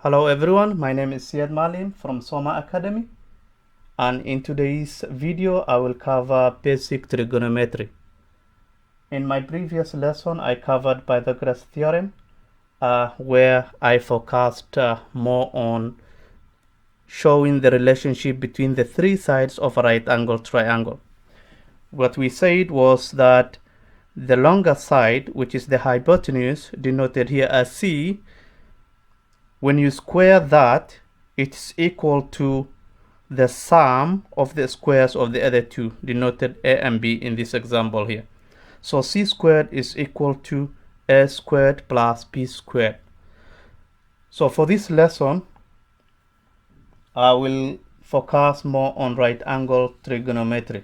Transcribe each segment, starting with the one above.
Hello everyone, my name is Syed Malim from Soma Academy, and in today's video I will cover basic trigonometry. In my previous lesson I covered Pythagoras Theorem, where I focused more on showing the relationship between the three sides of a right angle triangle. What we said was that the longer side, which is the hypotenuse, denoted here as C, when you square that, it's equal to the sum of the squares of the other two, denoted A and B in this example here. So C squared is equal to A squared plus B squared. So for this lesson, I will focus more on right angle trigonometry.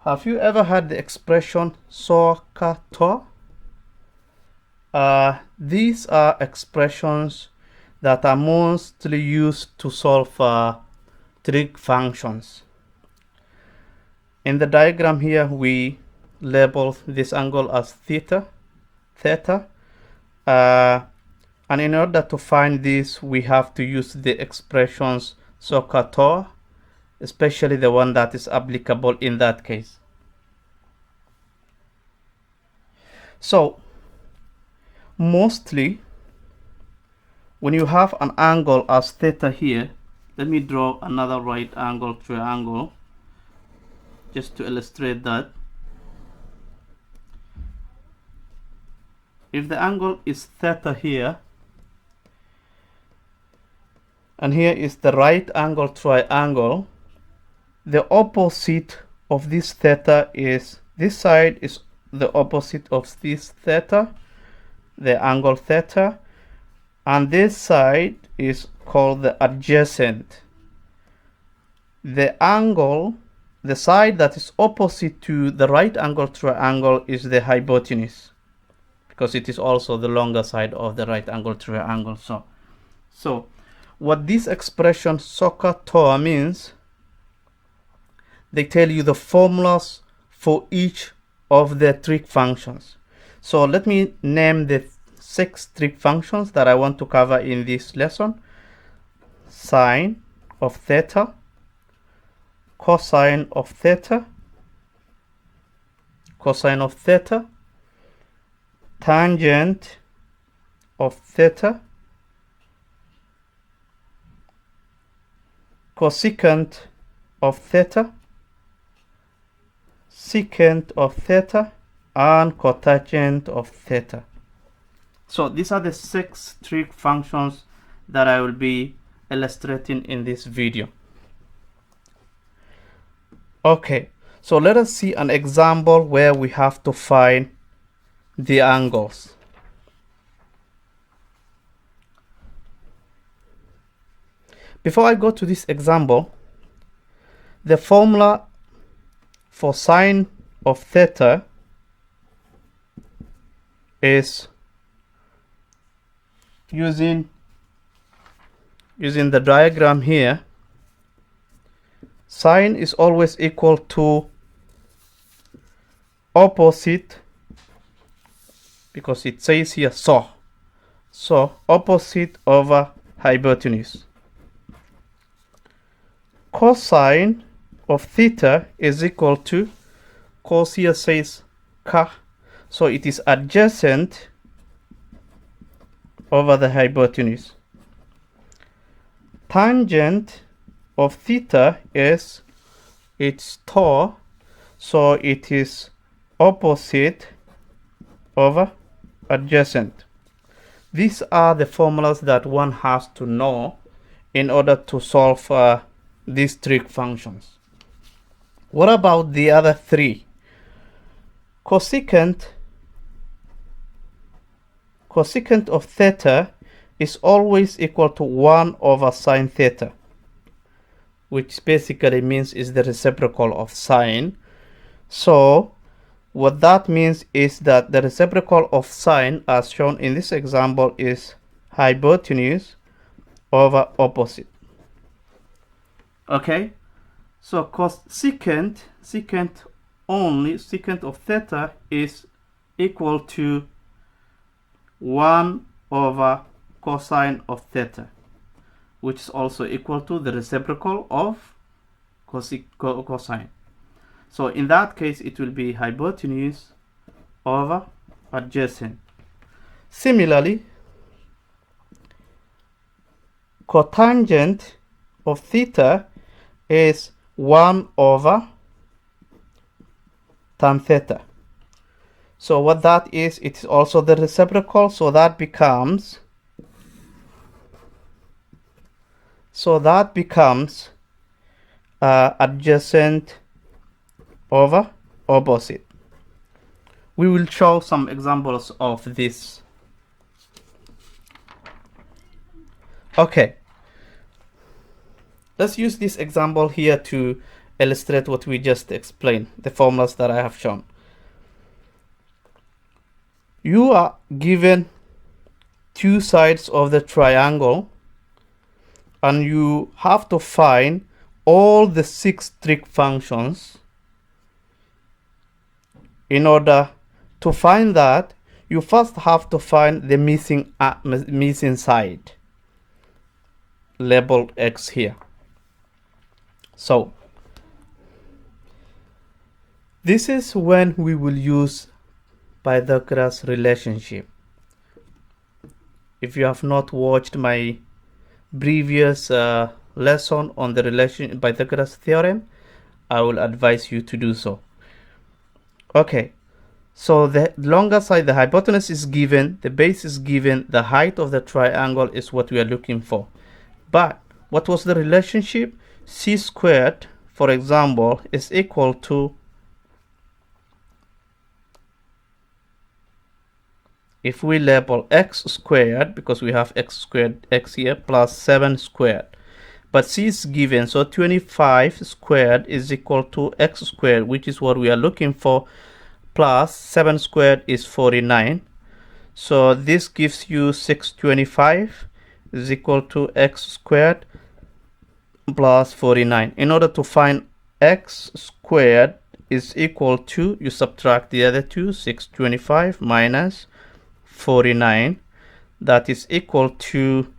Have you ever heard the expression Sohcahtoa? These are expressions that are mostly used to solve trig functions. In the diagram here, we label this angle as theta. And in order to find this, we have to use the expressions Sohcahtoa, especially the one that is applicable in that case. So mostly when you have an angle as theta here, let me draw another right angle triangle just to illustrate that. If the angle is theta here, and here is the right angle triangle, the opposite of this theta is, this side is the opposite of this theta, the angle theta, and this side is called the adjacent. The angle, the side that is opposite to the right angle triangle is the hypotenuse, because it is also the longer side of the right angle triangle. So what this expression Sohcahtoa means, they tell you the formulas for each of the trig functions. So let me name the 6 trig functions that I want to cover in this lesson. Sine of theta, cosine of theta, tangent of theta, cosecant of theta, secant of theta, and cotangent of theta. So these are the 6 trig functions that I will be illustrating in this video. Okay, so let us see an example where we have to find the angles. Before I go to this example, the formula for sine of theta is using the diagram here. Sine is always equal to opposite, because it says here so opposite over hypotenuse. Cosine of theta is equal to, cos here says ka, so it is adjacent over the hypotenuse. Tangent of theta is its to, so it is opposite over adjacent. These are the formulas that one has to know in order to solve these trig functions. What about the other 3? Cosecant of theta is always equal to 1 over sine theta, which basically means is the reciprocal of sine. So what that means is that the reciprocal of sine, as shown in this example, is hypotenuse over opposite. Okay, So secant of theta is equal to 1 over cosine of theta, which is also equal to the reciprocal of cosine. So in that case, it will be hypotenuse over adjacent. Similarly, cotangent of theta is 1 over tan theta. So what that is, it is also the reciprocal, so that becomes adjacent over opposite. We will show some examples of this. Okay, let's use this example here to illustrate what we just explained, the formulas that I have shown. You are given two sides of the triangle and you have to find all the 6 trig functions. In order to find that, you first have to find the missing side, labeled x here. So this is when we will use Pythagoras relationship. If you have not watched my previous lesson on the Pythagoras Theorem, I will advise you to do so. Okay, so the longer side, the hypotenuse is given, the base is given, the height of the triangle is what we are looking for. But what was the relationship? C squared, for example, is equal to, if we label x squared, because we have x squared, x here, plus 7 squared. But c is given, so 25 squared is equal to x squared, which is what we are looking for, plus 7 squared is 49. So this gives you 625 is equal to x squared plus 49. In order to find x squared is equal to, you subtract the other two, 625 minus 49, that is equal to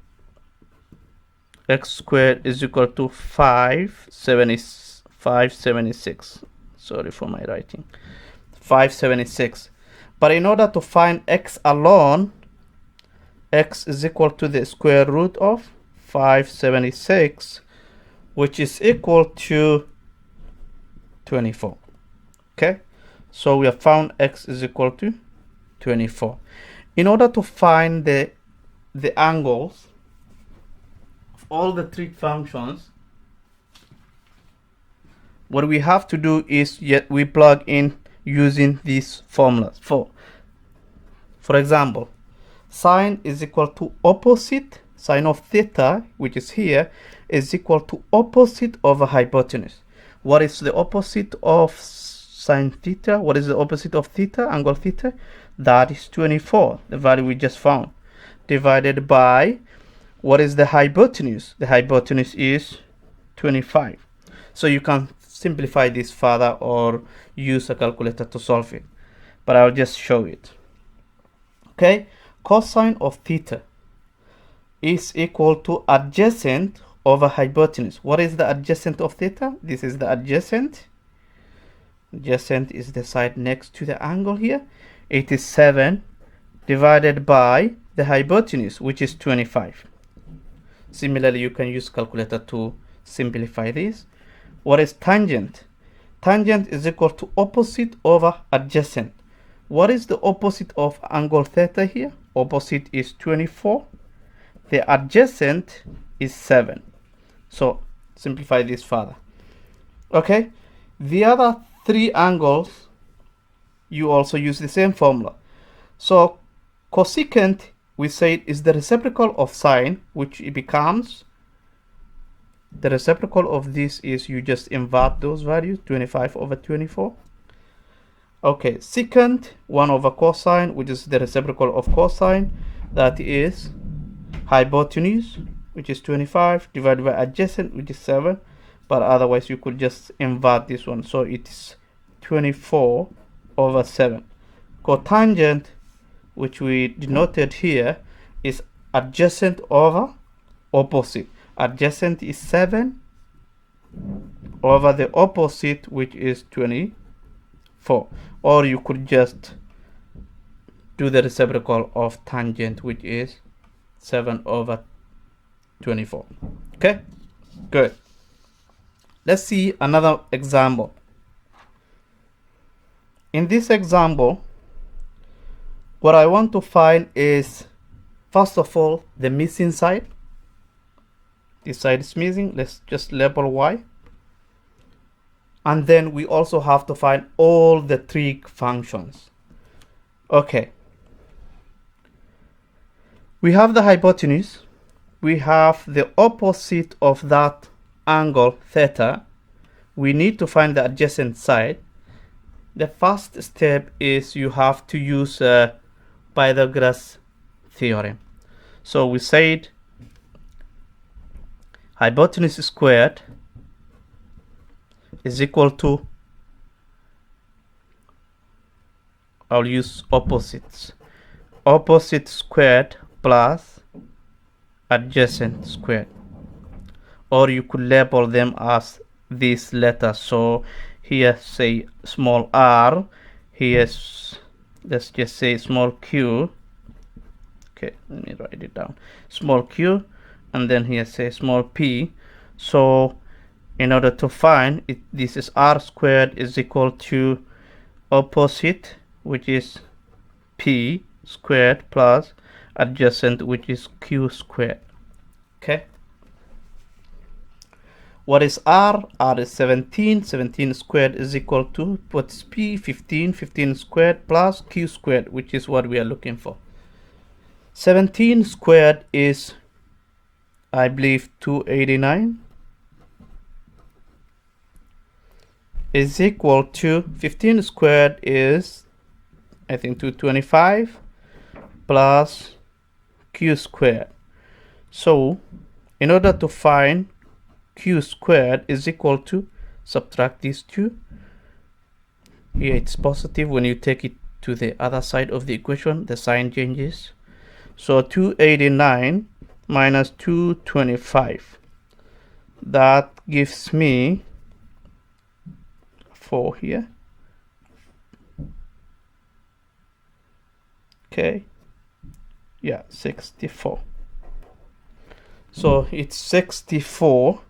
x squared is equal to 576. Sorry for my writing. 576. But in order to find x alone, x is equal to the square root of 576, which is equal to 24. Okay, so we have found x is equal to 24. In order to find the angles of all the trig functions, what we have to do is we plug in using these formulas. For example, sine is equal to opposite, sine of theta, which is here, is equal to opposite over hypotenuse. What is the opposite of sine theta? What is the opposite of theta, angle theta? That is 24, the value we just found, divided by, what is the hypotenuse? The hypotenuse is 25. So you can simplify this further or use a calculator to solve it, but I'll just show it. Okay, cosine of theta is equal to adjacent over hypotenuse. What is the adjacent of theta? This is the adjacent. Adjacent is the side next to the angle here. It is 7 divided by the hypotenuse, which is 25. Similarly, you can use calculator to simplify this. What is tangent? Tangent is equal to opposite over adjacent. What is the opposite of angle theta here? Opposite is 24. The adjacent is 7. So simplify this further. Okay, the other 3 angles, you also use the same formula. So cosecant, we said, is the reciprocal of sine, which it becomes, the reciprocal of this is, you just invert those values, 25 over 24. Okay, secant, 1 over cosine, which is the reciprocal of cosine, that is hypotenuse, which is 25, divided by adjacent, which is 7, but otherwise you could just invert this one. So it is 24/7. Cotangent, which we denoted here, is adjacent over opposite. Adjacent is 7 over the opposite, which is 24. Or you could just do the reciprocal of tangent, which is 7/24. Okay, good. Let's see another example. In this example, what I want to find is, first of all, the missing side. This side is missing. Let's just label y. And then we also have to find all the trig functions. Okay. We have the hypotenuse. We have the opposite of that angle, theta. We need to find the adjacent side. The first step is you have to use Pythagoras Theorem. So we said hypotenuse squared is equal to, I'll use opposites, opposite squared plus adjacent squared, or you could label them as these letters. So here say small r, here's, let's just say small q. Okay, let me write it down, small q, and then here say small p. So in order to find it, this is r squared is equal to opposite, which is p squared, plus adjacent, which is q squared. Okay, what is r? R is 17. 17 squared is equal to, what is p? 15. 15 squared plus q squared, which is what we are looking for. 17 squared is, I believe, 289, is equal to 15 squared is, I think, 225 plus q squared. So in order to find q squared is equal to, subtract these two. Here it's positive. When you take it to the other side of the equation, the sign changes. So 289 minus 225, that gives me 4 here. Okay, yeah, 64. So it's 64.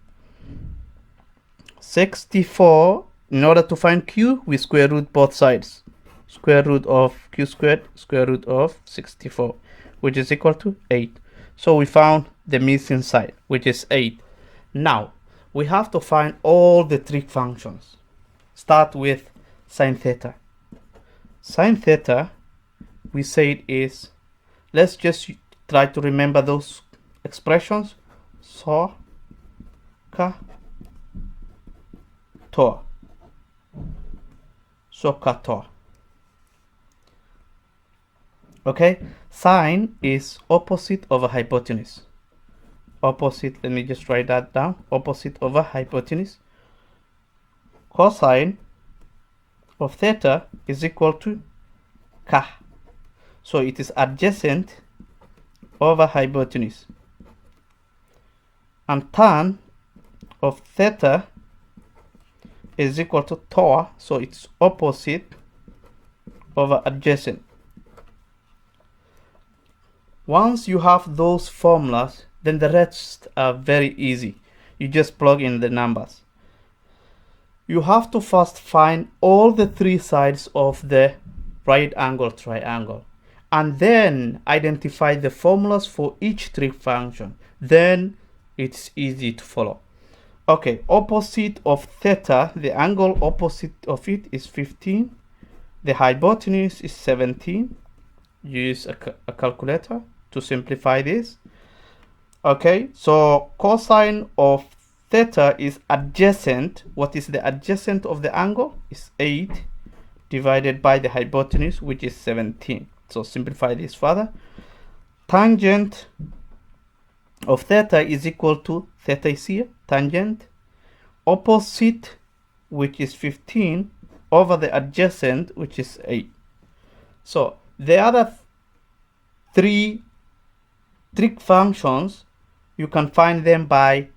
64. In order to find q, we square root both sides. Square root of q squared, square root of 64, which is equal to 8. So we found the missing side, which is 8. Now we have to find all the trig functions. Start with sine theta. Sine theta, we said is, let's just try to remember those expressions. Sohcahtoa. Sohcahtoa. Okay, sine is opposite over hypotenuse. Opposite, let me just write that down. Opposite over hypotenuse. Cosine of theta is equal to ka. So it is adjacent over hypotenuse. And tan of theta is equal to toa. So it's opposite over adjacent. Once you have those formulas, then the rest are very easy. You just plug in the numbers. You have to first find all the three sides of the right angle triangle, and then identify the formulas for each trig function. Then it's easy to follow. Okay, opposite of theta, the angle opposite of it is 15. The hypotenuse is 17. Use a calculator to simplify this. Okay, so cosine of theta is adjacent. What is the adjacent of the angle? Is 8 divided by the hypotenuse, which is 17. So simplify this further. Tangent of theta is equal to, theta is here, tangent opposite, which is 15, over the adjacent, which is 8. So the other three trig functions, you can find them by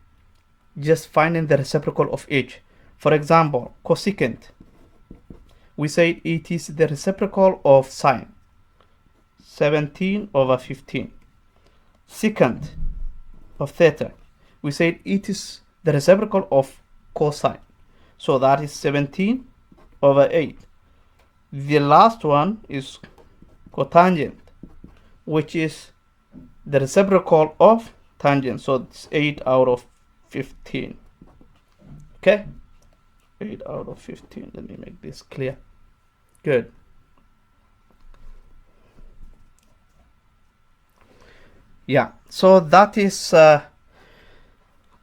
just finding the reciprocal of each. For example, cosecant, we say it is the reciprocal of sine, 17 over 15. Secant of theta, we say it is the reciprocal of cosine, so that is 17 over 8. The last one is cotangent, which is the reciprocal of tangent, so it's 8 out of 15. Okay, 8 out of 15. Let me make this clear. Good. Yeah, so that is a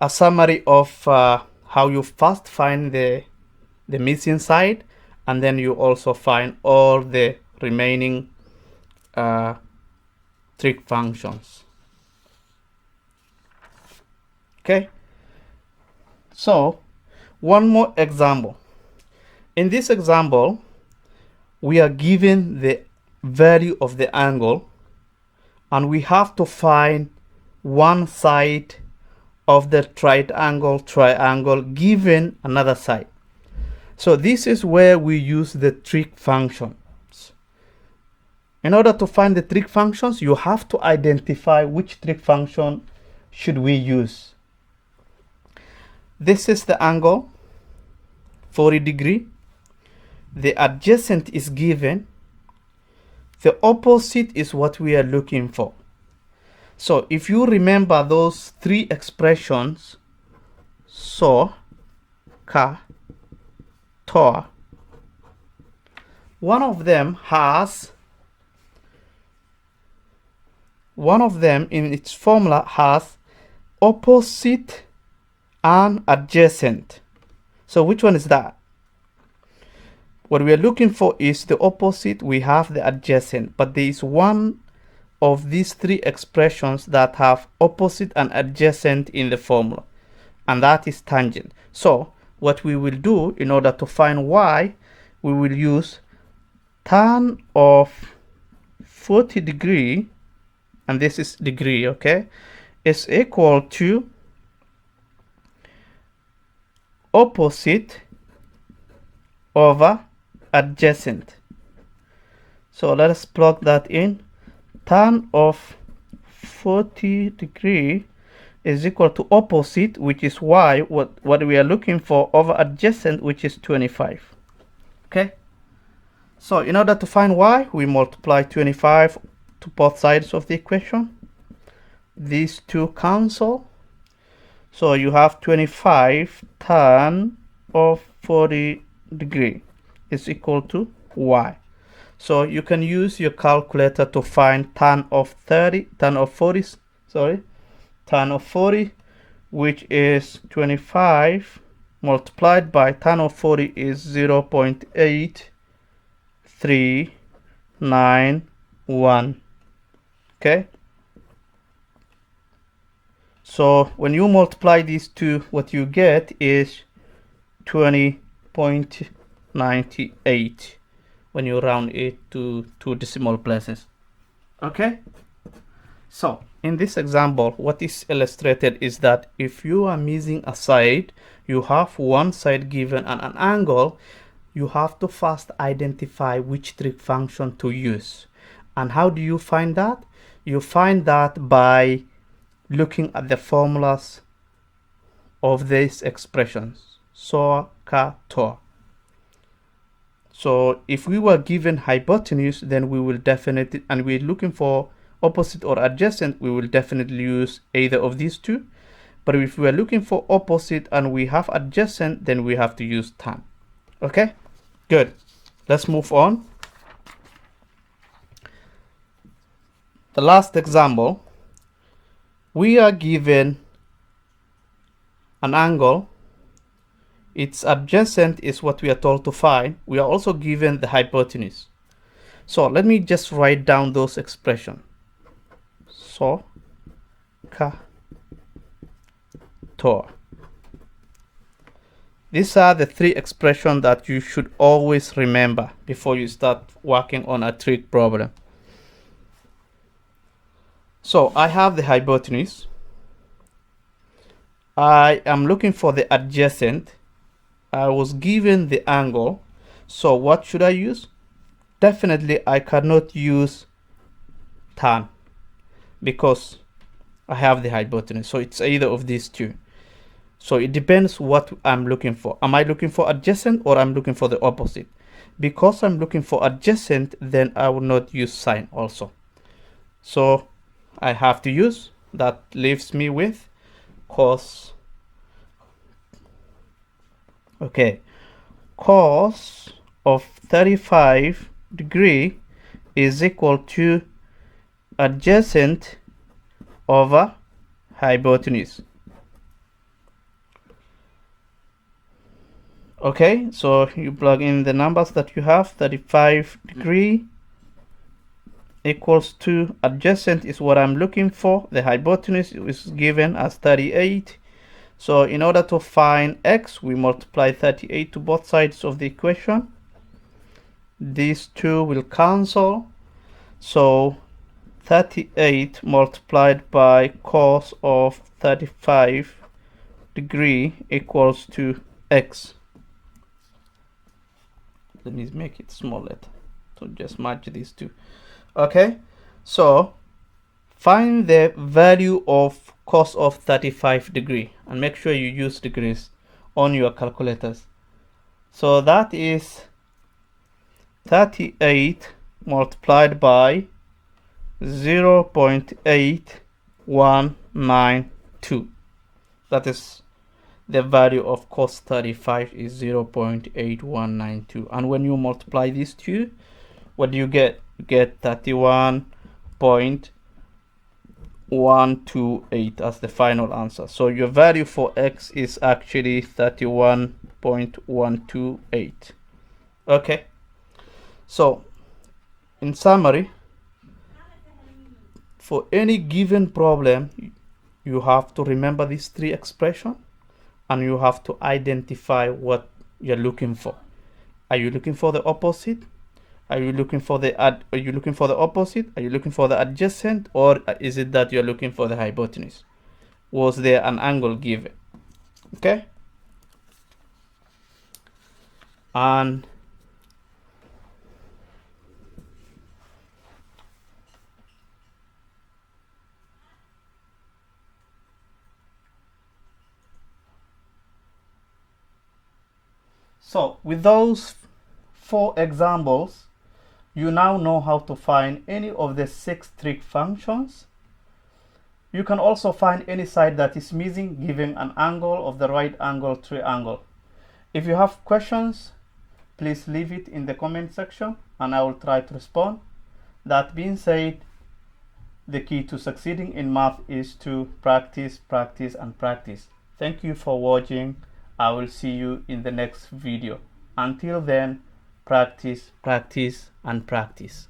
summary of how you first find the missing side, and then you also find all the remaining trig functions. Okay, so one more example. In this example, we are given the value of the angle, and we have to find one side of the triangle given another side. So this is where we use the trig functions. In order to find the trig functions, you have to identify which trig function should we use. This is the angle, 40 degree. The adjacent is given. The opposite is what we are looking for. So if you remember those three expressions, Sohcahtoa, one of them in its formula has opposite and adjacent. So which one is that? What we are looking for is the opposite. We have the adjacent, but there is one of these three expressions that have opposite and adjacent in the formula, and that is tangent. So what we will do in order to find y, we will use tan of 40 degree, and this is degree, okay, is equal to opposite over adjacent. So let us plug that in. Tan of 40 degree is equal to opposite, which is y, what we are looking for, over adjacent, which is 25. Okay, so in order to find y, we multiply 25 to both sides of the equation. These two cancel, so you have 25 tan of 40 degree is equal to y. So you can use your calculator to find tan of 40, which is 25 multiplied by tan of 40 is 0.8391. Okay, so when you multiply these two, what you get is 20.98 when you round it to 2 decimal places. Okay, so in this example, what is illustrated is that if you are missing a side, you have one side given and an angle, you have to first identify which trig function to use. And how do you find that? You find that by looking at the formulas of these expressions, Sohcahtoa. So if we were given hypotenuse, then we will definitely, and we're looking for opposite or adjacent, we will definitely use either of these two. But if we are looking for opposite and we have adjacent, then we have to use tan. Okay, good. Let's move on. The last example, we are given an angle. Its adjacent is what we are told to find. We are also given the hypotenuse. So let me just write down those expressions. Sohcahtoa. These are the three expressions that you should always remember before you start working on a trig problem. So I have the hypotenuse. I am looking for the adjacent. I was given the angle. So what should I use? Definitely I cannot use tan because I have the hypotenuse. So it's either of these two. So it depends what I'm looking for. Am I looking for adjacent or I'm looking for the opposite? Because I'm looking for adjacent, then I will not use sine also. So I have to use, that leaves me with cos. Okay, cos of 35 degree is equal to adjacent over hypotenuse. Okay, so you plug in the numbers that you have. 35 degree equals to adjacent is what I'm looking for. The hypotenuse is given as 38. So in order to find x, we multiply 38 to both sides of the equation. These two will cancel. So 38 multiplied by cos of 35 degree equals to x. Let me make it smaller to just match these two. Okay, so find the value of cos of 35 degree and make sure you use degrees on your calculators. So that is 38 multiplied by 0.8192. That is the value of cos 35 is 0.8192. And when you multiply these two, what do you get? You get 31.128 as the final answer. So your value for x is actually 31.128. Okay. So in summary, for any given problem, you have to remember these three expressions and you have to identify what you're looking for. Are you looking for the opposite? Are you looking for the opposite? Are you looking for the adjacent, or is it that you're looking for the hypotenuse? Was there an angle given? Okay. And so with those 4 examples, you now know how to find any of the 6 trig functions. You can also find any side that is missing given an angle of the right angle triangle. If you have questions, please leave it in the comment section and I will try to respond. That being said, the key to succeeding in math is to practice, practice, and practice. Thank you for watching. I will see you in the next video. Until then, practice, practice, and practice.